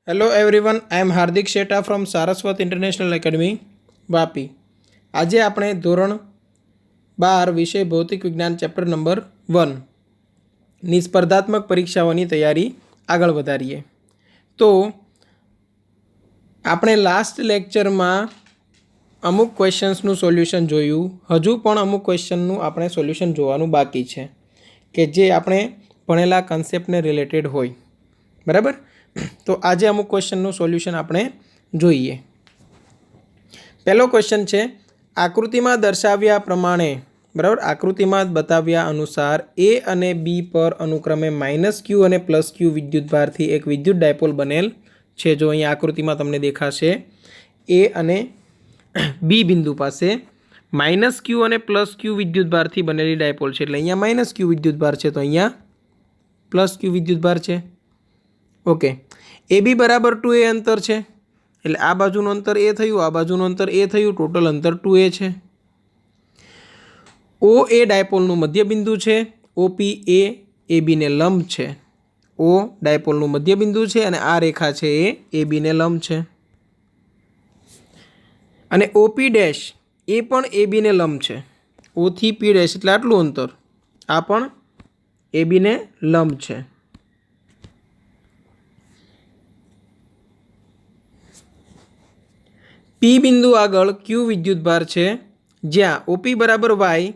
Hello everyone, I am Hardik Shetha from Saraswat international academy Vapi. આજે આપણે ધોરણ 12 વિષય ભૌતિક વિજ્ઞાન ચેપ્ટર નંબર 1ની સ્પર્ધાત્મક પરીક્ષાઓની તૈયારી આગળ વધારીએ. તો આપણે લાસ્ટ લેક્ચરમાં અમુક ક્વેશ્ચન્સનું સોલ્યુશન જોયું. હજુ પણ અમુક ક્વેશ્ચનનું આપણે સોલ્યુશન જોવાનું બાકી છે કે જે આપણે ભણેલા કન્સેપ્ટને રિલેટેડ હોય. બરાબર. તો આજે અમુક ક્વેશ્ચનનું સોલ્યુશન આપણે જોઈએ. પહેલો ક્વેશ્ચન છે, આકૃતિમાં દર્શાવ્યા પ્રમાણે, બરાબર, આકૃતિમાં બતાવ્યા અનુસાર એ અને બી પર અનુક્રમે -q અને +q વિદ્યુતભારથી એક વિદ્યુત ડાયપોલ બનેલ છે. જો અહીંયા આકૃતિમાં તમને દેખાશે એ અને બી બિંદુ પાસે -q અને +q વિદ્યુતભારથી બનેલી ડાયપોલ છે. એટલે અહીંયા -q વિદ્યુતભાર છે તો અહીંયા +q વિદ્યુતભાર છે. ઓકે. એ બી બરાબર 2a અંતર છે, એટલે આ બાજુનું અંતર એ થયું, આ બાજુનું અંતર એ થયું, ટોટલ અંતર 2a છે. ઓ એ ડાયપોલનું મધ્યબિંદુ છે. ઓપી એ બીને લંબ છે. ઓ ડાયપોલનું મધ્યબિંદુ છે અને આ રેખા છે એ બીને લંબ છે. અને ઓપી ડેશ એ પણ એ બીને લંબ છે. ઓ થી પી ડેશ એટલે આટલું અંતર, આ પણ એ બીને લંબ છે. પી બિંદુ આગળ ક્યુ વિદ્યુતભાર છે જ્યાં ઓપી બરાબર વાય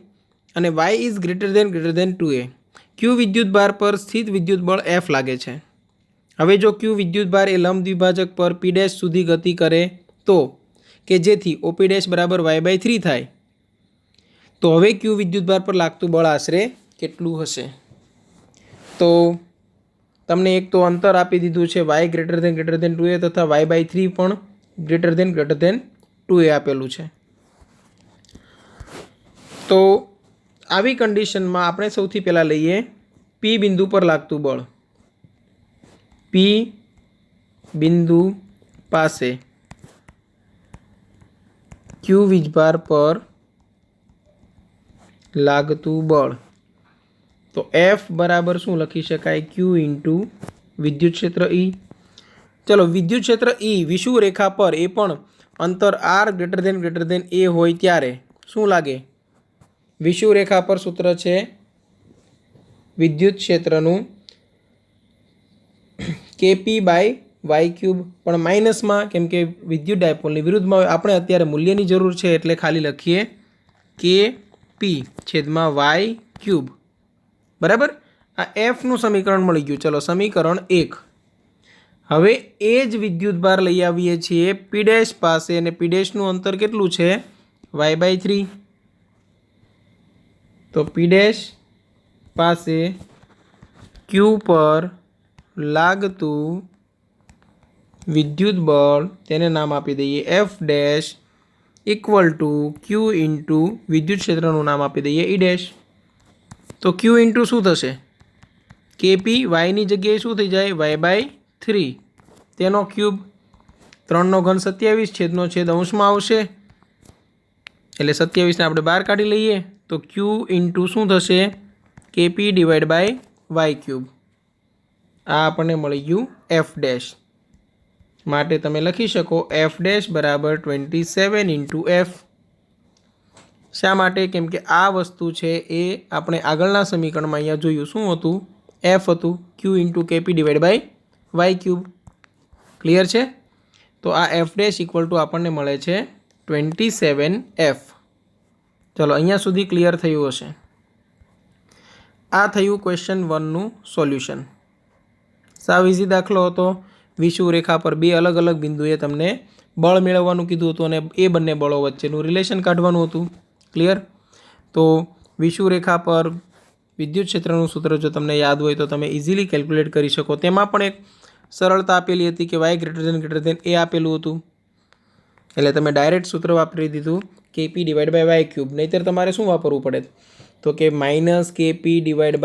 અને Y is greater than 2a. Q વિદ્યુતભાર પર સ્થિત વિદ્યુતબળ F લાગે છે. હવે જો ક્યુ વિદ્યુતભાર એ લંબ દ્વિભાજક પર પી ડેશ સુધી ગતિ કરે તો કે જેથી ઓપી ડેશ બરાબર y/3 થાય, તો હવે ક્યુ વિદ્યુતભાર પર લાગતું બળ આશરે કેટલું હશે? તો તમને એક તો અંતર આપી દીધું છે y ગ્રેટર દેન 2a તથા y/3 પણ ગ્રેટર દેન 2a આપેલું છે. તો આવી કન્ડિશનમાં આપણે સૌથી પહેલાં લઈએ પી બિંદુ પર લાગતું બળ. પી બિંદુ પાસે ક્યુ વીજભાર પર લાગતું બળ. તો F બરાબર શું લખી શકાય? Q ઇન્ટુ વિદ્યુત ક્ષેત્ર E. ચલો, વિદ્યુત ક્ષેત્ર E વિષુવ રેખા પર એ પણ અંતર R ગ્રેટર દેન a હોય ત્યારે શું લાગે? વિષુવ રેખા પર સૂત્ર છે વિદ્યુત ક્ષેત્રનું KP/y³, પણ માઇનસમાં, કેમ કે વિદ્યુત ડાયપોલની વિરુદ્ધમાં આપણે અત્યારે મૂલ્યની જરૂર છે એટલે ખાલી લખીએ KP/y³. બરાબર. આ Fનું સમીકરણ મળી ગયું. ચલો, સમીકરણ 1. હવે એ જ વિદ્યુતભાર લઈ આવીએ છીએ પી ડેશ પાસે, અને પી ડેશનું અંતર કેટલું છે? y/3. તો પી ડેશ પાસે ક્યુ પર લાગતું વિદ્યુત બળ, તેને નામ આપી દઈએ F dash equal to Q into વિદ્યુત ક્ષેત્રનું નામ આપી દઈએ E ડેશ. તો ક્યુ ઇન્ટુ શું થશે? કેપી વાયની જગ્યાએ શું થઈ જાય? y/3. તેનો ક્યુબ, 3 નો ઘન 27, છેદનો છેદ અંશમાં આવશે એટલે 27ને આપણે બહાર કાઢી લઈએ તો ક્યુ ઇન્ટુ શું થશે? KP/y³. આ આપણને મળી ગયું F ડેશ. માટે તમે લખી શકો F ડેશ બરાબર 27 ઇન્ટુ F. શા માટે? કેમ કે આ વસ્તુ છે એ આપણે આગળના સમીકરણમાં અહીંયા જોયું શું હતું? F હતું, Q ઇન્ટુ KP/y³. ક્લિયર છે? તો આ F ડેશ ઇક્વલ ટુ આપણને મળે છે 27F. ચલો, અહીંયા સુધી ક્લિયર થયું હશે. આ થયું ક્વેશ્ચન 1નું સોલ્યુશન. સાવ ઇઝી દાખલો હતો. વિષુવ રેખા પર બે અલગ અલગ બિંદુએ તમને બળ મેળવવાનું કીધું હતું અને એ બંને બળો વચ્ચેનું રિલેશન કાઢવાનું હતું. ક્લિયર? તો વિષુવ રેખા પર વિદ્યુત ક્ષેત્રનું સૂત્ર જો તમને યાદ હોય તો તમે ઇઝીલી કેલ્ક્યુલેટ કરી શકો. તેમાં પણ એક સરળતા આપેલી હતી કે y ગ્રેટર દેન a આપેલું હતું, એટલે તમે ડાયરેક્ટ સૂત્ર વાપરી દીધું KP/y³. નહીંતર તમારે શું વાપરવું પડે? તો કે -KP/y² +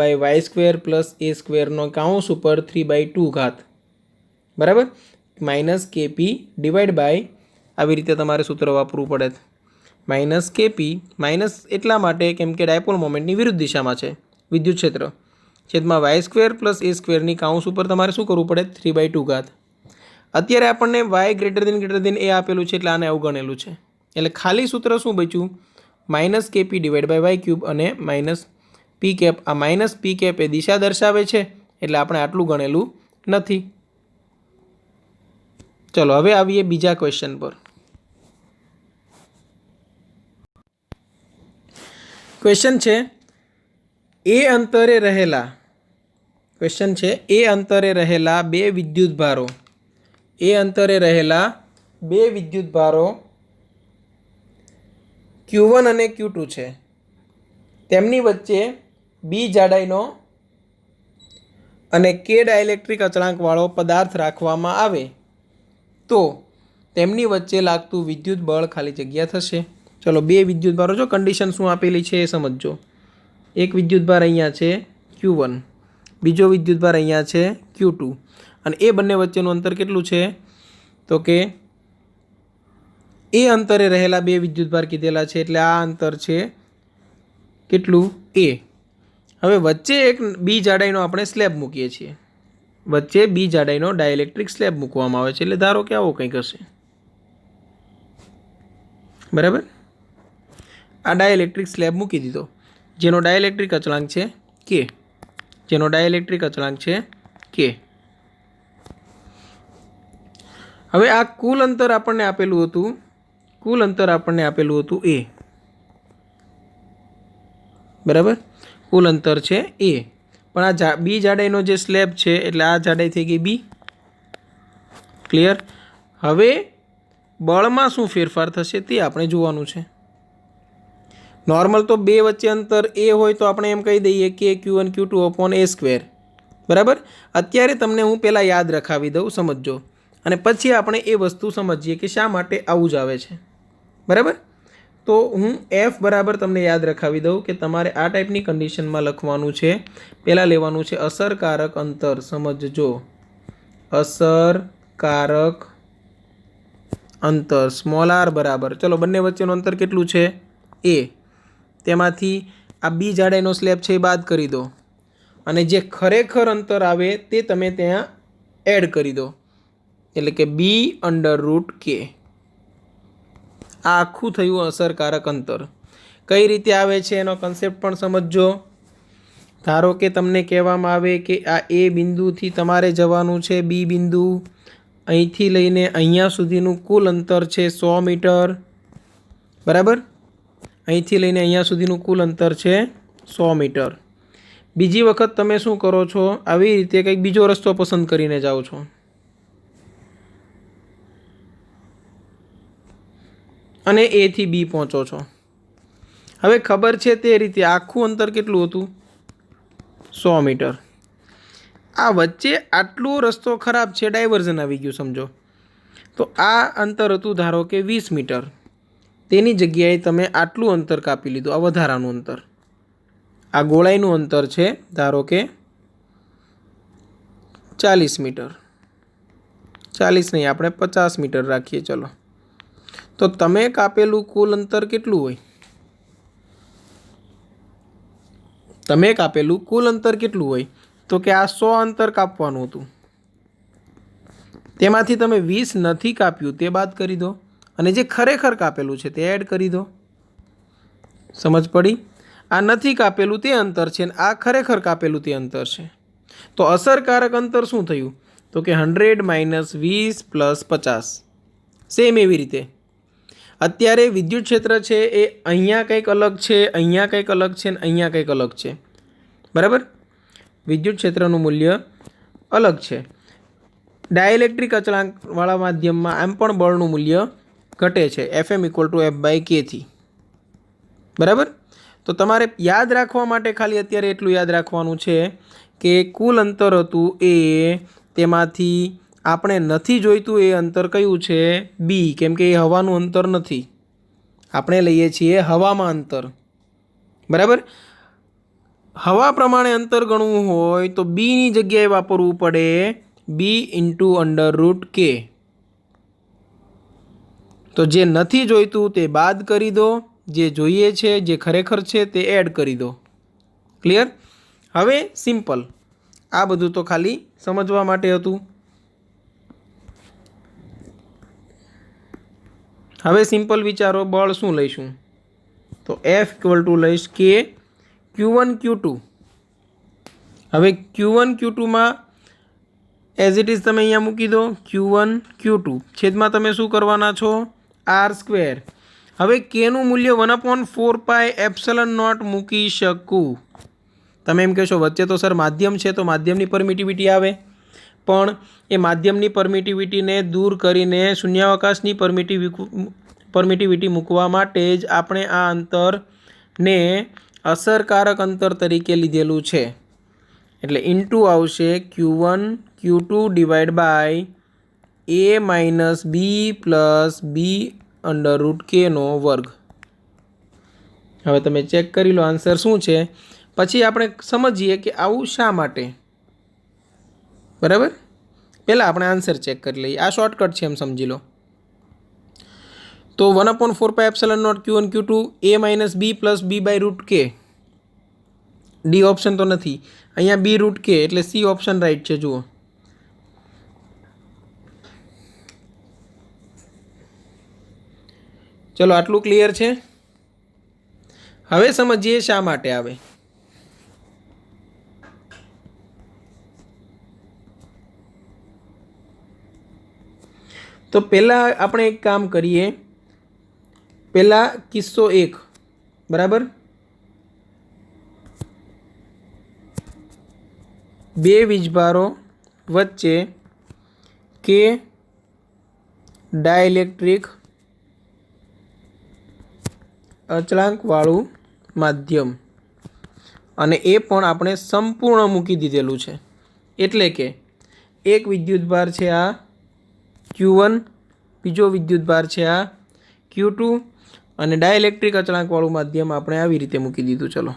a² કૌંસ ઉપર 3/2. બરાબર. -KP/ આવી રીતે તમારે સૂત્ર વાપરવું પડે. -KP એટલા માટે કેમ કે ડાયપોલ મોમેન્ટની વિરુદ્ધ દિશામાં છે વિદ્યુત ક્ષેત્ર, છેદમાં y² + a² કૌંસ ઉપર તમારે શું કરવું પડે? 3/2. અત્યારે આપણને y > a આપેલું છે એટલે આને અવગણેલું છે, એટલે ખાલી સૂત્ર શું બચ્યું? -kp / y³ અને -p કેપ. આ -p કેપ એ દિશા દર્શાવે છે એટલે આપણે આટલું ગણેલું નથી. ચલો હવે આવીએ બીજા ક્વેશ્ચન પર. ક્વેશ્ચન છે એ અંતરે રહેલા બે વિદ્યુત ભારો Q1 અને Q2 છે. તેમની વચ્ચે B જાડાઈનો અને K ડાઇલેક્ટ્રિક અચળાંકવાળો પદાર્થ રાખવામાં આવે તો તેમની વચ્ચે લાગતું વિદ્યુત બળ ખાલી જગ્યા થશે. ચલો બે વિદ્યુત ભારો જો કન્ડિશન શું આપેલી છે એ સમજજો. એક વિદ્યુત ભાર અહીંયા છે Q1, બીજો વિદ્યુત ભાર અહીંયા છે Q2 અને એ બંને વચ્ચેનું અંતર કેટલું છે? તો કે એ અંતરે રહેલા બે વિદ્યુત ભાર કીધેલા છે એટલે આ અંતર છે કેટલું? A. હવે વચ્ચે એક B જાડાઈનો આપણે સ્લેબ મૂકીએ છીએ. વચ્ચે B જાડાઈનો ડાઇલેક્ટ્રિક સ્લેબ મૂકવામાં આવે છે એટલે ધારો કે આવો કંઈક હશે. બરાબર, આ ડાઇલેક્ટ્રિક સ્લેબ મૂકી દીધો જેનો ડાઇલેક્ટ્રિક અચળાંક છે K. હવે આ કુલ અંતર આપણને આપેલું હતું A. બરાબર, કુલ અંતર છે A, પણ આ B જાડાઈનો જે સ્લેબ છે એટલે આ જાડાઈ થઈ ગઈ B. ક્લિયર? હવે બળમાં શું ફેરફાર થશે તે આપણે જોવાનું છે. નોર્મલ તો બે વચ્ચે અંતર A હોય તો આપણે એમ કહી દઈએ કે Q1 Q2/a². બરાબર, અત્યારે તમને હું પહેલાં યાદ રખાવી દઉં, સમજજો, અને પછી આપણે એ વસ્તુ સમજીએ કે શા માટે આવું જ આવે છે. બરાબર, તો હું F બરાબર તમને યાદ રખાવી દઉં કે તમારે આ ટાઈપની કન્ડિશનમાં લખવાનું છે. પહેલાં લેવાનું છે અસરકારક અંતર. સમજજો, અસરકારક અંતર r બરાબર, ચલો બંને વચ્ચેનું અંતર કેટલું છે? A. તેમાંથી આ B જાડાઈનો સ્લેબ છે એ બાદ કરી દો અને જે ખરેખર અંતર આવે તે તમે ત્યાં એડ કરી દો એટલે કે B√K. આ આખું થયું અસરકારક અંતર. કઈ રીતે આવે છે એનો કન્સેપ્ટ પણ સમજજો. ધારો કે તમને કહેવામાં આવે કે આ A બિંદુથી તમારે જવાનું છે B બિંદુ, અહીંથી લઈને અહીંયા સુધીનું કુલ અંતર છે 100 મીટર. બરાબર, અહીંથી લઈને અહીંયા સુધીનું કુલ અંતર છે 100 મીટર. બીજી વખત તમે શું કરો છો? આવી રીતે કંઈક બીજો રસ્તો પસંદ કરીને જાઓ છો અને A થી B પહોંચો છો. હવે ખબર છે તે રીતે આખું અંતર કેટલું હતું? 100 મીટર. આ વચ્ચે આટલો રસ્તો ખરાબ છે, ડાયવર્ઝન આવી ગયું સમજો. તો આ અંતર હતું ધારો કે 20 મીટર. તેની જગ્યાએ તમે આટલું અંતર કાપી લીધું, આ વધારાનું અંતર. આ ગોળાઈનું અંતર છે ધારો કે 40 મીટર. 40 નહીં, આપણે 50 મીટર રાખીએ. ચલો, તો તમે કાપેલું કુલ અંતર કેટલું હોય? તો કે આ 100 અંતર કાપવાનું હતું. તેમાંથી તમે 20 નથી કાપ્યું તે બાદ કરી દો અને જે ખરેખર કાપેલું છે તે એડ કરી દો. સમજ પડી? આ નથી કાપેલું તે અંતર છે અને આ ખરેખર કાપેલું તે અંતર છે. તો અસરકારક અંતર શું થયું? તો કે 100 - 20 + 50. સેમ એવી રીતે અત્યારે વિદ્યુત ક્ષેત્ર છે એ અહીંયા કંઈક અલગ છે, અહીંયા કંઈક અલગ છે અને અહીંયા કંઈક અલગ છે. બરાબર, વિદ્યુત ક્ષેત્રનું મૂલ્ય અલગ છે. ડાઇલેક્ટ્રિક અચળાંકવાળા માધ્યમમાં આમ પણ બળનું મૂલ્ય ઘટે છે Fm = F/K થી. બરાબર, તો તમારે યાદ રાખવા માટે ખાલી અત્યારે એટલું યાદ રાખવાનું છે કે કુલ અંતર હતું એ, તેમાંથી આપણે નથી જોઈતું એ અંતર કયું છે? B, કેમ કે એ હવાનું અંતર નથી, આપણે લઈએ છીએ હવામાં અંતર. બરાબર, હવા પ્રમાણે અંતર ગણવું હોય તો Bની જગ્યાએ વાપરવું પડે B√K. તો જે નથી જોઈતું તે બાદ કરી દો, જે જોઈએ છે, જે ખરેખર છે તે એડ કરી દો. ક્લિયર? હવે સિમ્પલ, આ બધું તો ખાલી સમજવા માટે હતું. હવે સિમ્પલ વિચારો, બળ શું લઈશું? તો F ઇક્વલ ટુ લઈશ કે Q1 Q2. હવે Q1 Q2માં એઝ ઇટ ઇઝ તમે અહીંયા મૂકી દો Q1 Q2 છેદમાં તમે શું કરવાના છો? R². હવે કેનું મૂલ્ય 1/4πε0 મૂકી શકું? તમે એમ કહેશો વચ્ચે તો સર માધ્યમ છે તો માધ્યમની પરમિટિવિટી આવે, પણ એ માધ્યમની પરમિટિવિટીને દૂર કરીને શૂન્યાવકાશની પરમિટિવિટી મૂકવા માટે જ આપણે આ અંતરને અસરકારક અંતર તરીકે લીધેલું છે. એટલે ઇન્ટુ આવશે Q1 Q2 divide by a - b plus b√k². હવે તમે ચેક કરી લો આન્સર શું છે, પછી આપણે સમજીએ કે આવું શા માટે. બરાબર, પહેલાં આપણે આન્સર ચેક કરી લઈએ. આ શોર્ટકટ છે એમ સમજી લો. તો 1/4πε0 Q1 Q2 a - b plus b/√k. D option તો નથી, અહીંયા b√k એટલે સી ઓપ્શન રાઈટ છે. જુઓ, ચલો આટલું ક્લિયર છે. હવે સમજીએ શા માટે આવે. તો પહેલાં આપણે એક કામ કરીએ. પહેલાં કિસ્સો 1, બરાબર, બે વીજભારો વચ્ચે કે ડાયઇલેક્ટ્રિક અચળાંકવાળું માધ્યમ, અને એ પણ આપણે સંપૂર્ણ મૂકી દીધેલું છે. એટલે કે એક વિદ્યુતભાર છે આ Q1, બીજો વિદ્યુતભાર છે આ Q2, અને ડાયઇલેક્ટ્રિક અચળાંકવાળું માધ્યમ આપણે આવી રીતે મૂકી દીધું. ચલો,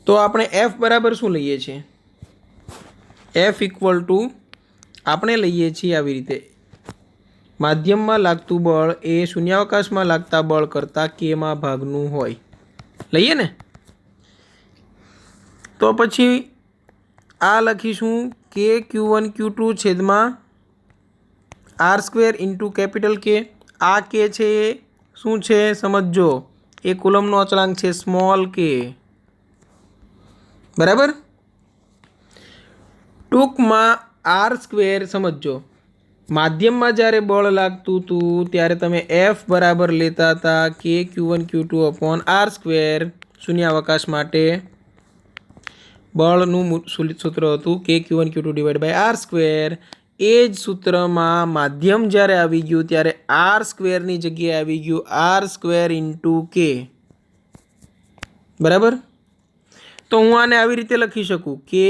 તો આપણે F બરાબર શું લઈએ છીએ? F ઇક્વલ ટુ આપણે લઈએ છીએ આવી રીતે, માધ્યમમાં લાગતું બળ એ શૂન્યાવકાશમાં લાગતા બળ કરતાં કેમાં ભાગનું હોય. લઈએ ને? તો પછી આ લખીશું કે Q1 Q2 છેદમાં R² ઇન્ટુ કેપિટલ કે. આ કે છે એ શું છે સમજો, એ કુલમનો અચળાંક છે સ્મોલ કે. બરાબર, ટૂંકમાં R² સમજો, માધ્યમમાં જ્યારે બળ લાગતું હતું ત્યારે તમે F બરાબર લેતા હતા કે Q1 Q2 અપોન R². શૂન્યાવકાશ માટે બળનું સૂત્ર હતું કે Q1 Q2 divide by R². એ જ સૂત્રમાં માધ્યમ જ્યારે આવી ગયું ત્યારે R² જગ્યાએ આવી ગયું R² ઇન્ટુ કે. બરાબર, તો હું આને આવી રીતે લખી શકું કે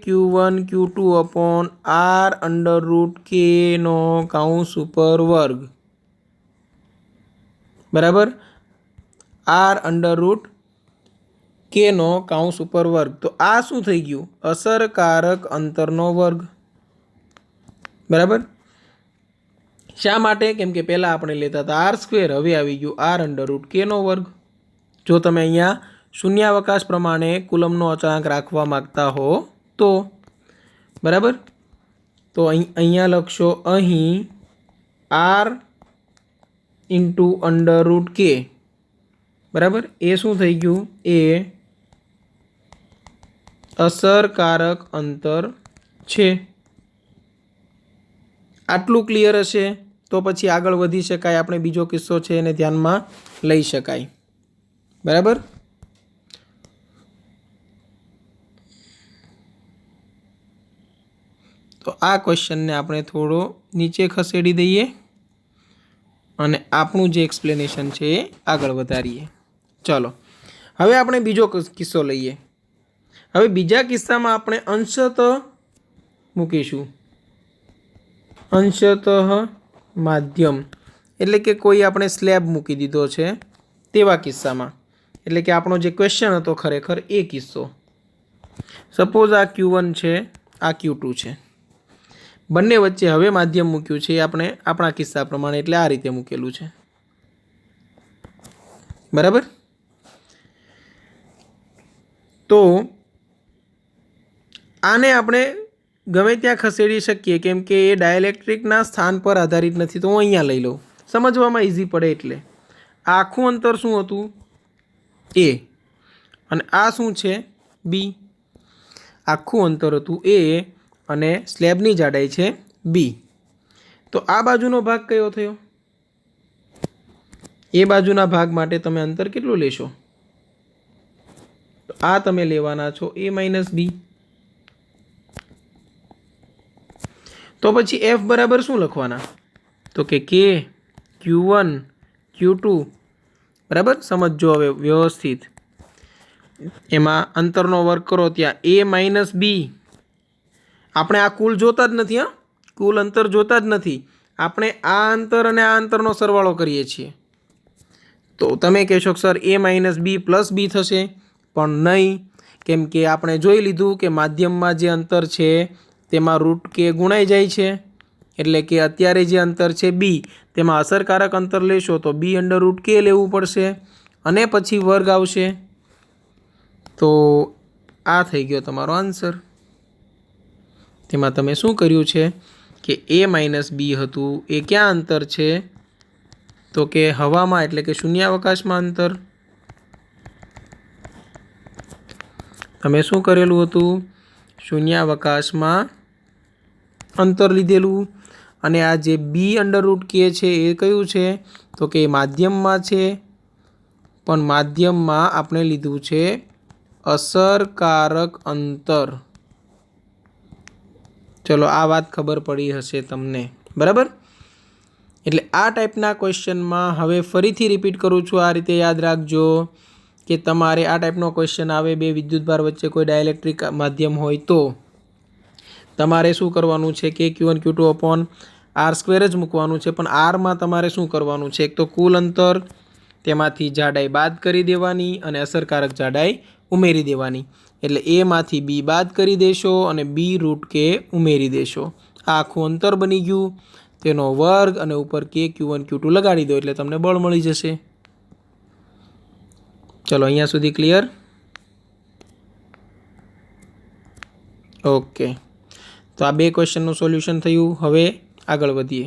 Q1 Q2 અપોન R√k². બરાબર, R√k². તો આ શું થઈ ગયું? અસરકારક અંતરનો વર્ગ. બરાબર, શા માટે? કેમ કે પહેલાં આપણે લેતા હતા R², હવે આવી ગયું R√k². જો તમે અહીંયા શૂન્યાવકાશ પ્રમાણે કુલમનો અચળાંક રાખવા માગતા હો તો. બરાબર, તો અહીંયા લખશો અહીં R ઇન્ટુ √k. બરાબર, એ શું થઈ ગયું? એ અસરકારક અંતર છે. આટલું ક્લિયર હશે તો પછી આગળ વધી શકાય. આપણે બીજો કિસ્સો છે એને ધ્યાનમાં લઈ શકાય. બરાબર, તો આ ક્વેશ્ચનને આપણે થોડો નીચે ખસેડી દઈએ અને આપણું જે એક્સપ્લેનેશન છે એ આગળ વધારીએ. ચલો, હવે આપણે બીજો કિસ્સો લઈએ. હવે બીજા કિસ્સામાં આપણે અંશતઃ મૂકીશું. અંશતઃ માધ્યમ એટલે કે કોઈ આપણે સ્લેબ મૂકી દીધો છે તેવા કિસ્સામાં. એટલે કે આપણો જે ક્વેશ્ચન હતો ખરેખર એ કિસ્સો. સપોઝ આ Q1 છે, આ Q2 છે, બંને વચ્ચે હવે માધ્યમ મૂક્યું છે આપણે આપણા કિસ્સા પ્રમાણે, એટલે આ રીતે મૂકેલું છે. બરાબર, તો આને આપણે ગમે ત્યાં ખસેડી શકીએ, કેમ કે એ ડાયલેક્ટ્રિકના સ્થાન પર આધારિત નથી. તો હું અહીંયા લઈ લઉં, સમજવામાં ઇઝી પડે એટલે. આ આખું અંતર શું હતું? એ. અને આ શું છે? બી. આખું અંતર હતું એ અને સ્લેબની જાડાઈ છે બી. તો આ બાજુનો ભાગ કયો થયો? એ બાજુના ભાગ માટે તમે અંતર કેટલું લેશો? તો આ તમે લેવાના છો એ માઇનસ બી. તો પછી એફ બરાબર શું લખવાના? તો કે Q1 Q2 બરાબર. સમજો હવે વ્યવસ્થિત. એમાં અંતરનો વર્ગ કરો ત્યાં એ માઇનસ બી. આપણે આ કુલ જોતા જ નથી, હા, કુલ અંતર જોતા જ નથી. આપણે આ અંતર અને આ અંતરનો સરવાળો કરીએ છીએ. તો તમે કહેશો સર એ માઇનસ બી પ્લસ બી થશે, પણ નહીં, કેમ કે આપણે જોઈ લીધું કે માધ્યમમાં જે અંતર છે તેમાં રૂટ કે ગુણાઈ જાય છે. એટલે કે અત્યારે જે અંતર છે બી, તેમાં અસરકારક અંતર લેશો તો બી અંડર રૂટ કે લેવું પડશે અને પછી વર્ગ આવશે. તો આ થઈ ગયો તમારો આન્સર. તેમાં તમે શું કર્યું છે કે એ માઇનસ બી હતું એ ક્યાં અંતર છે? તો કે હવામાં, એટલે કે શૂન્યાવકાશમાં અંતર. તમે શું કરેલું હતું? શૂન્યાવકાશમાં અંતર લીધેલું. અને આ જે બી અંડર રૂટ કે છે એ કયું છે? તો કે માધ્યમમાં છે, પણ માધ્યમમાં આપણે લીધું છે અસરકારક અંતર. ચલો, આ વાત ખબર પડી હશે તમને, બરાબર. એટલે આ ટાઈપના ક્વેશ્ચનમાં હવે ફરીથી રિપીટ કરું છું, આ રીતે યાદ રાખજો કે તમારે આ ટાઈપનો ક્વેશ્ચન આવે, બે વિદ્યુતભાર વચ્ચે કોઈ ડાયલેક્ટ્રિક માધ્યમ હોય તો તમારે શું કરવાનું છે કે Q1 Q2 અપોન R² જ મૂકવાનું છે. પણ આરમાં તમારે શું કરવાનું છે? એક તો કુલ અંતર, તેમાંથી જાડાઈ બાદ કરી દેવાની અને અસરકારક જાડાઈ ઉમેરી દેવાની. એટલે એમાંથી બી બાદ કરી દેશો અને બી રૂટ કે ઉમેરી દેશો. આ આખું અંતર બની ગયું, તેનો વર્ગ અને ઉપર કે Q1 Q2 લગાડી દો એટલે તમને બળ મળી જશે. ચલો, અહીંયા સુધી ક્લિયર? ઓકે, તો આ બે ક્વેશ્ચનનું સોલ્યુશન થયું. હવે આગળ વધીએ.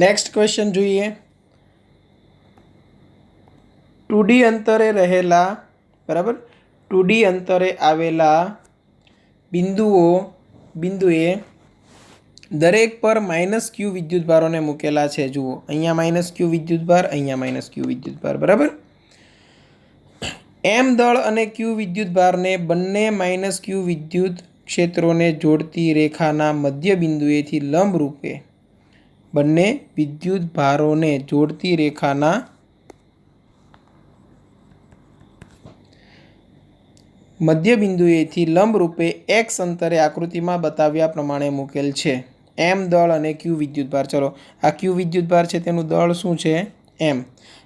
નેક્સ્ટ ક્વેશ્ચન જોઈએ. 2D અંતરે રહેલા, બરાબર, 2D અંતરે આવેલા બિંદુએ દરેક પર -Q વિદ્યુતભારોને મૂકેલા છે. જુઓ, અહીંયા -Q વિદ્યુતભાર, અહીંયા -Q વિદ્યુતભાર, બરાબર. M દળ અને Q વિદ્યુતભારને બંને -Q વિદ્યુત ક્ષેત્રોને જોડતી રેખાના મધ્ય બિંદુએથી લંબ રૂપે બંને વિદ્યુતભારોને જોડતી રેખાના મધ્ય બિંદુએથી લંબ રૂપે x અંતરે આકૃતિમાં બતાવ્યા પ્રમાણે મૂકેલ છે. M દળ અને Q વિદ્યુતભાર. ચલો, આ Q વિદ્યુતભાર છે તેનું દળ શું છે? M.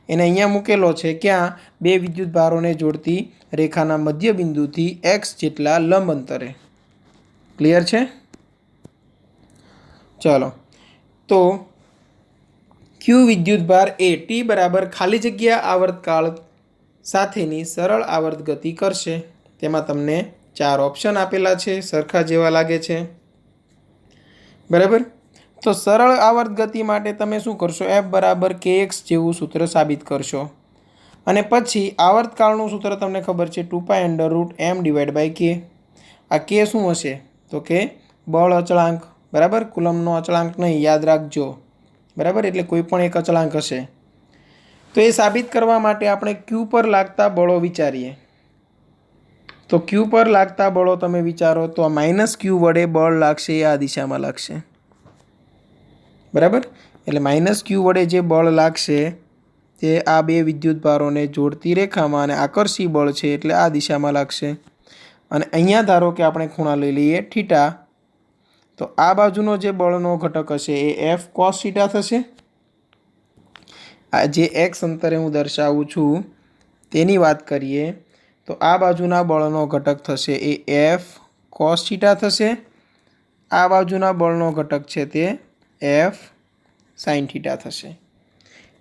એને અહીંયા મૂકેલો છે ક્યાં? બે વિદ્યુતભારોને જોડતી રેખાના મધ્ય બિંદુથી x જેટલા લંબ અંતરે. ક્લિયર છે? ચલો, તો Q વિદ્યુતભાર એ t બરાબર ખાલી જગ્યા આવર્તકાળ સાથેની સરળ આવર્ત ગતિ કરશે. તેમાં તમને 4 ઓપ્શન આપેલા છે, સરખા જેવા લાગે છે, બરાબર. તો સરળ આવર્ત ગતિ માટે તમે શું કરશો? F બરાબર kx જેવું સૂત્ર સાબિત કરશો. અને પછી આવર્તકાળનું સૂત્ર તમને ખબર છે 2π√m/k. આ k શું હશે? તો કે બળ અચળાંક, બરાબર. કુલમનો અચળાંક નહીં, યાદ રાખજો, બરાબર. એટલે કોઈ પણ એક અચળાંક હશે. તો એ સાબિત કરવા માટે આપણે Q પર લાગતા બળો વિચારીએ. તો Q પર લાગતા બળો તમે વિચારો તો -Q વડે બળ લાગશે એ આ દિશામાં લાગશે, બરાબર. એટલે -Q વડે જે બળ લાગશે તે આ બે વિદ્યુતભારોને જોડતી રેખામાં અને આકર્ષી બળ છે એટલે આ દિશામાં લાગશે. અને અહીંયા ધારો કે આપણે ખૂણા લઈ લઈએ થીટા, તો આ બાજુનો જે બળનો ઘટક હશે એ F cos θ થશે. આ જે x અંતરે હું દર્શાવું છું તેની વાત કરીએ તો આ બાજુના બળનો ઘટક થશે એ F cos θ થશે. આ બાજુના બળનો ઘટક છે તે F sin θ થશે.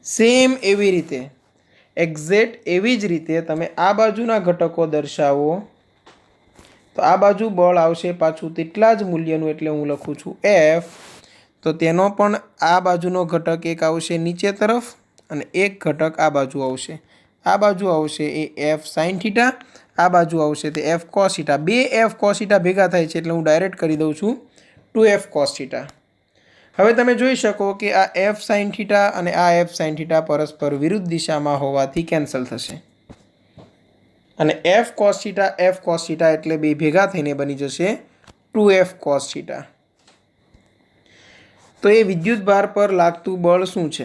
સેમ એવી રીતે એક્ઝેક્ટ એવી જ રીતે તમે આ બાજુના ઘટકો દર્શાવો તો આ બાજુ બળ આવશે પાછું તેટલા જ મૂલ્યનું, એટલે હું લખું છું F. તો તેનો પણ આ બાજુનો ઘટક એક આવશે નીચે તરફ અને એક ઘટક આ બાજુ આવશે. આ બાજુ આવશે એ F sin θ, આ બાજુ આવશે તે F cos θ. બે F cos θ ભેગા થાય છે એટલે હું ડાયરેક્ટ કરી દઉં છું 2F cos θ. હવે તમે જોઈ શકો કે આ F sin θ અને આ F sin θ પરસ્પર વિરુદ્ધ દિશામાં હોવાથી કેન્સલ થશે અને F cos θ એટલે બે ભેગા થઈને બની જશે 2F cos θ. તો એ વિદ્યુત ભાર પર લાગતું બળ શું છે?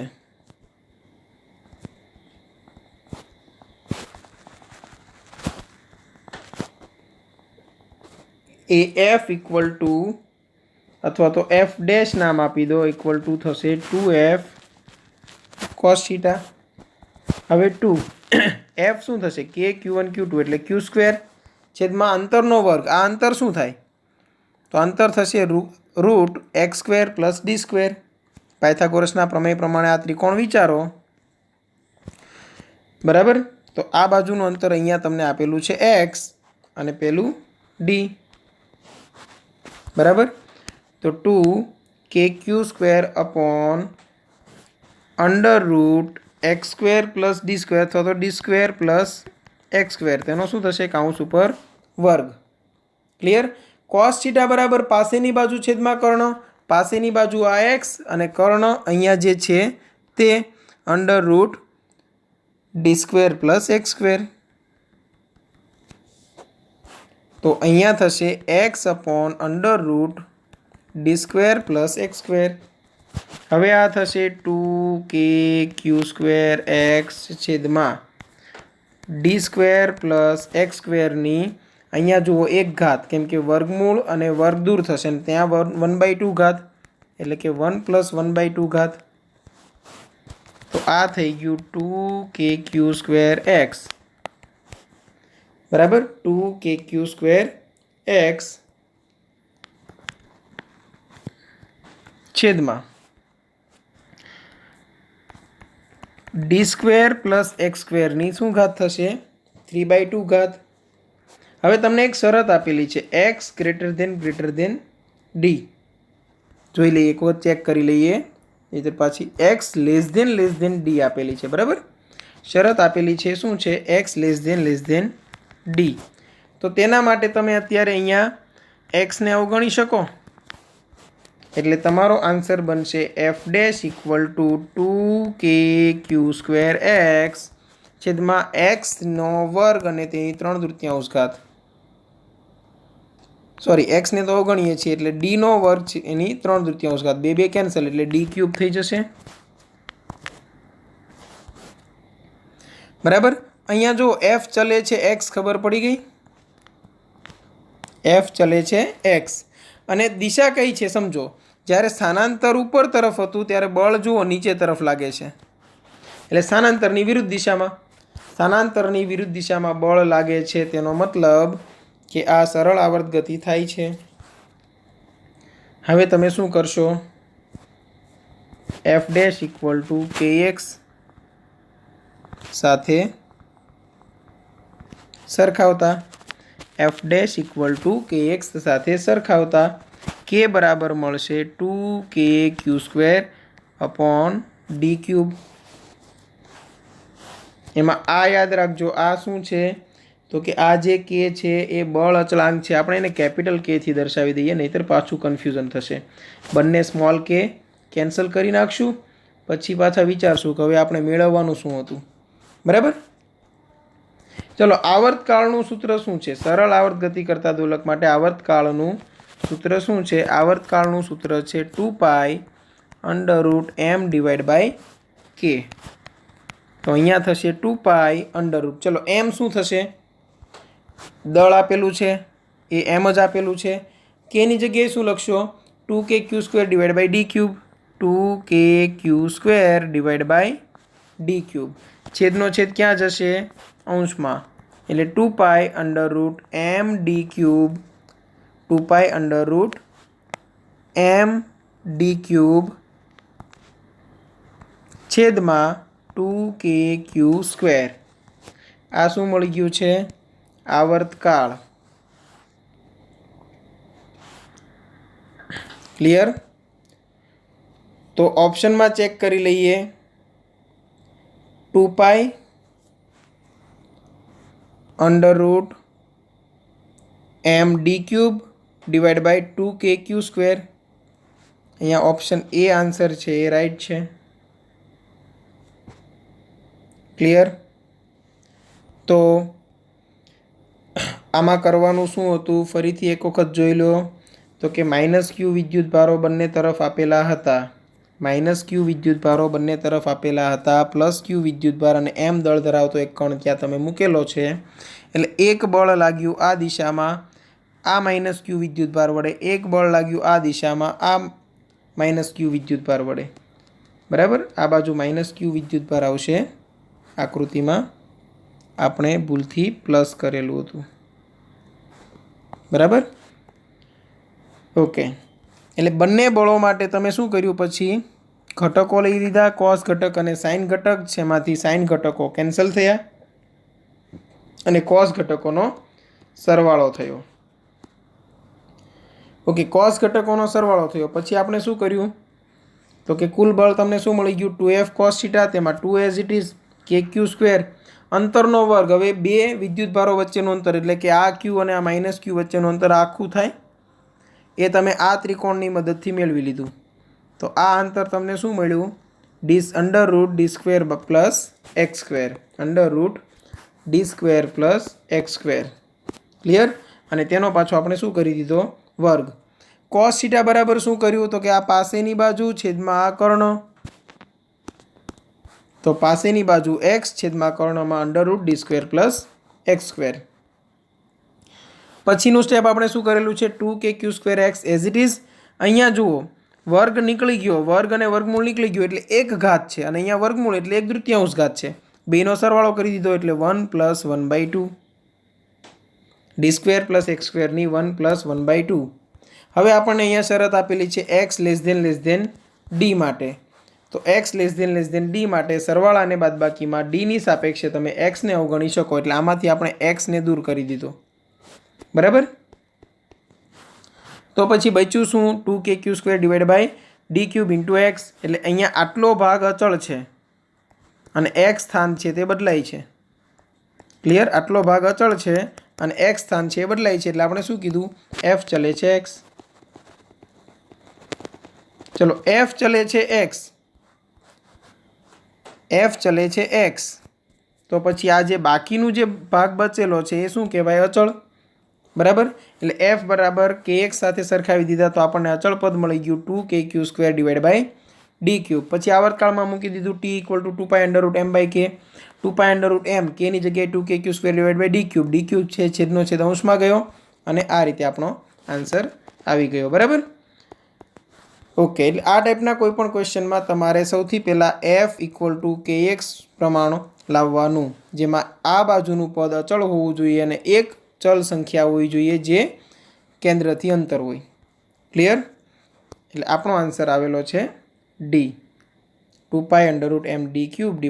એ F ઇક્વલ ટુ અથવા તો F ડેશ નામ આપી દો, ઇક્વલ ટુ થશે 2F cos θ. હવે 2 F શું થશે? K Q1 Q2 એટલે Q સ્ક્વેર છેદમાં અંતરનો વર્ગ. આ અંતર શું થાય? તો અંતર થશે root x square plus d square. પાયથાગોરસના પ્રમેય પ્રમાણે આ ત્રિકોણ વિચારો, બરાબર. તો આ બાજુનું અંતર અહીંયા તમને આપેલું છે x અને પેલું d, બરાબર. તો 2kq square upon under route x square plus d square અથવા તો D square plus x square, તેનો શું થશે? કાઉન્સ ઉપર વર્ગ. ક્લિયર? cos θ બરાબર પાસેની બાજુ છેદમાં કર્ણ, પાસેની બાજુ આ x અને કર્ણ અહીંયા જે છે તે under route D square plus x square. તો અહીંયા થશે x upon under route D square plus x square. હવે આ થશે 2kq સ્ક્વેર એક્સ છેદમાં ડી સ્ક્વેર પ્લસ એક્સ સ્ક્વેરની અહીંયા જુઓ એક ઘાત, કેમ કે વર્ગમૂળ અને વર્ગ દૂર થશે ને ત્યાં 1/2 ઘાત એટલે કે 1 + 1/2 ઘાત. તો આ થઈ ગયું 2kq સ્ક્વેર એક્સ, બરાબર. 2kq સ્ક્વેર એક્સ છેદમાં ડી સ્ક્વેર પ્લસ એક્સ સ્ક્વેરની શું ઘાત થશે? 3/2 ઘાત. હવે તમને એક શરત આપેલી છે x greater than d. જોઈ લઈએ, એક વખત ચેક કરી લઈએ. નહીંતર પાછી x લેસ ધેન d આપેલી છે, બરાબર. શરત આપેલી છે શું છે? x less than d. તો તેના માટે તમે અત્યારે અહીંયા x ને અવગણી શકો એટલે તમારો આન્સર બનશે f dash equal to 2kq square x છેદમાં x નો વર્ગ અને તેની 3/4 ઘાત. સોરી, x ને તો અવગણીએ છીએ એટલે d નો વર્ગ છે એની 3/4 ઘાત. બે કેન્સલ એટલે d ક્યુબ થઈ જશે, બરાબર. અહીંયા જો f ચલે છે x, ખબર પડી ગઈ? f ચલે છે x અને દિશા કઈ છે સમજો. જ્યારે સ્થાનાંતર ઉપર તરફ હતું ત્યારે બળ જુઓ નીચે તરફ લાગે છે એટલે સ્થાનાંતરની વિરુદ્ધ દિશામાં બળ લાગે છે. તેનો મતલબ કે આ સરળ આવર્ત ગતિ થાય છે. હવે તમે શું કરશો? f dash equal to kx સાથે સરખાવતા, f dash equal to kx સાથે સરખાવતા k બરાબર મળશે 2kq square upon D cube. એમાં આ યાદ રાખજો, આ શું છે? તો કે આ જે k છે એ બળ અચળાંક છે. આપણે એને કેપિટલ k થી દર્શાવી દઈએ, નહીંતર પાછું કન્ફ્યુઝન થશે. બંને સ્મોલ k કેન્સલ કરી નાખશું, પછી પાછા વિચારશું કે હવે આપણે મેળવવાનું શું હતું, બરાબર. ચલો, આવર્તકાળનું સૂત્ર શું છે? સરળ આવર્ત ગતિ કરતા દોલક માટે આવર્તકાળનું સૂત્ર શું છે? આવર્તકાળનું સૂત્ર છે 2π √m/k. તો અહીંયા થશે 2π √, ચલો m શું થશે? દળ આપેલું છે એ m જ આપેલું છે. k ની જગ્યાએ શું લખશો? 2kq square / d cube. 2kq square / d cube. છેદનો છેદ ક્યાં જશે? અંશમાં, એટલે 2π √md ક્યુબ, 2π √md ક્યુબ છેદમાં 2kq². આ શું મળી ગયું છે? આવર્તકાળ. ક્લિયર? તો ઓપ્શનમાં ચેક કરી લઈએ. 2π √m d³ divide by 2kq². અહીંયા ઓપ્શન એ આન્સર છે, એ રાઈટ છે. ક્લિયર? તો આમાં કરવાનું શું હતું ફરીથી એક વખત જોઈ લો. તો કે -q વિદ્યુતભારો બંને તરફ આપેલા હતા. -q વિદ્યુતભારો બંને તરફ આપેલા હતા. +q વિદ્યુતભાર અને m દળ ધરાવતો એક કણ ત્યાં તમે મૂકેલો છે. એટલે એક બળ લાગ્યું આ દિશામાં આ -q વિદ્યુતભાર વડે, એક બળ લાગ્યું આ દિશામાં આ -q વિદ્યુતભાર વડે. બરાબર? આ બાજુ -q વિદ્યુતભાર આવશે. આકૃતિમાં આપણે ભૂલથી પ્લસ કરેલું હતું. બરાબર? ઓકે. એટલે બંને બળો માટે તમે શું કર્યું? પછી ઘટકો લઈ લીધા, કોસ ઘટક અને સાઇન ઘટક. જેમાંથી સાઇન ઘટકો કેન્સલ થયા અને કોસ ઘટકોનો સરવાળો થયો. ઓકે, કોસ ઘટકોનો સરવાળો થયો. પછી આપણે શું કર્યું? તો કે કુલ બળ તમને શું મળી ગયું? 2F cos θ, તેમાં 2 એઝ ઇટ ઇઝ kq². અંતરનો વર્ગ. હવે બે વિદ્યુતભારો વચ્ચેનું અંતર એટલે કે આ q અને આ -q વચ્ચેનું અંતર આખું થાય. એ તમે આ ત્રિકોણની મદદથી મેળવી લીધું. તો આ અંતર તમને શું મળ્યું? √d² + x². √d² + x². Clear? અને તેનો પાછો આપણે શું કરી દીધો? વર્ગ. cos θ બરાબર શું કર્યું? તો કે આ પાસેની બાજુ છેદમાં આ કર્ણ. તો પાસેની બાજુ x છેદમાં કર્ણમાં √d² + x². પછીનું સ્ટેપ આપણે શું કરેલું છે? 2kq²x as it is. અહીંયા જુઓ, વર્ગ નીકળી ગયો, વર્ગ અને વર્ગમૂળ નીકળી ગયો એટલે એક ઘાત છે, અને અહીંયા વર્ગમૂળ એટલે 1/3 ઘાત છે. બેનો સરવાળો કરી દીધો એટલે 1 + 1/2. d² + x² ની 1 + 1/2. હવે આપણને અહીંયા શરત આપેલી છે x << d માટે. તો x << d માટે સરવાળા અને બાદબાકીમાં d ની સાપેક્ષે તમે x ને અવગણી શકો. એટલે આમાંથી આપણે x ને દૂર કરી દીધો. બરાબર? તો પછી બચ્યું શું? 2kq² / d³ × x. એટલે અહીંયા આટલો ભાગ અચળ છે અને x સ્થાન છે તે બદલાય છે. ક્લિયર? આટલો ભાગ અચળ છે અને x સ્થાન છે એ બદલાય છે. એટલે આપણે શું કીધું? f ચલે છે x. ચલો, f ચલે છે x. f ચલે છે x. તો પછી આ જે બાકીનું જે ભાગ બચેલો છે એ શું કહેવાય? અચળ. બરાબર? એટલે f બરાબર kx સાથે સરખાવી દીધા તો આપણને અચળ પદ મળી ગયું 2kq² / d³. પછી આવર્તકાળમાં મૂકી દીધું t = 2π √m/k. 2π √m, k ની જગ્યાએ 2kq² / d³. d³ છે છેદનો છેદ અંશમાં ગયો અને આ રીતે આપણો આન્સર આવી ગયો. બરાબર? ઓકે. એટલે આ ટાઈપના કોઈ પણ ક્વેશ્ચનમાં તમારે સૌથી પહેલાં f = kx પ્રમાણ લાવવાનું, જેમાં આ બાજુનું પદ અચળ હોવું જોઈએ અને એક ચલ સંખ્યા હોવી જોઈએ જે કેન્દ્રથી અંતર હોય. ક્લિયર? એટલે આપણો આન્સર આવેલો છે ડી, 2π √m d³ /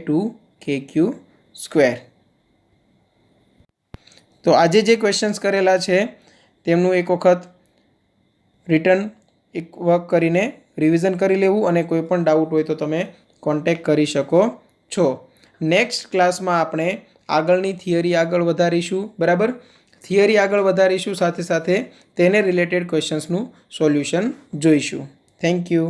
2kq². તો આજે જે ક્વેશ્ચન્સ કરેલા છે તેમનું એક વખત રિટર્ન એક વર્ક કરીને રિવિઝન કરી લેવું, અને કોઈ પણ ડાઉટ હોય તો તમે કોન્ટેક્ટ કરી શકો છો. નેક્સ્ટ ક્લાસમાં આપણે આગળની થિયરી આગળ વધારીશું. બરાબર? થિયરી આગળ વધારીશું, સાથે સાથે તેને રિલેટેડ ક્વેશ્ચન્સનું સોલ્યુશન જોઈશું. Thank you.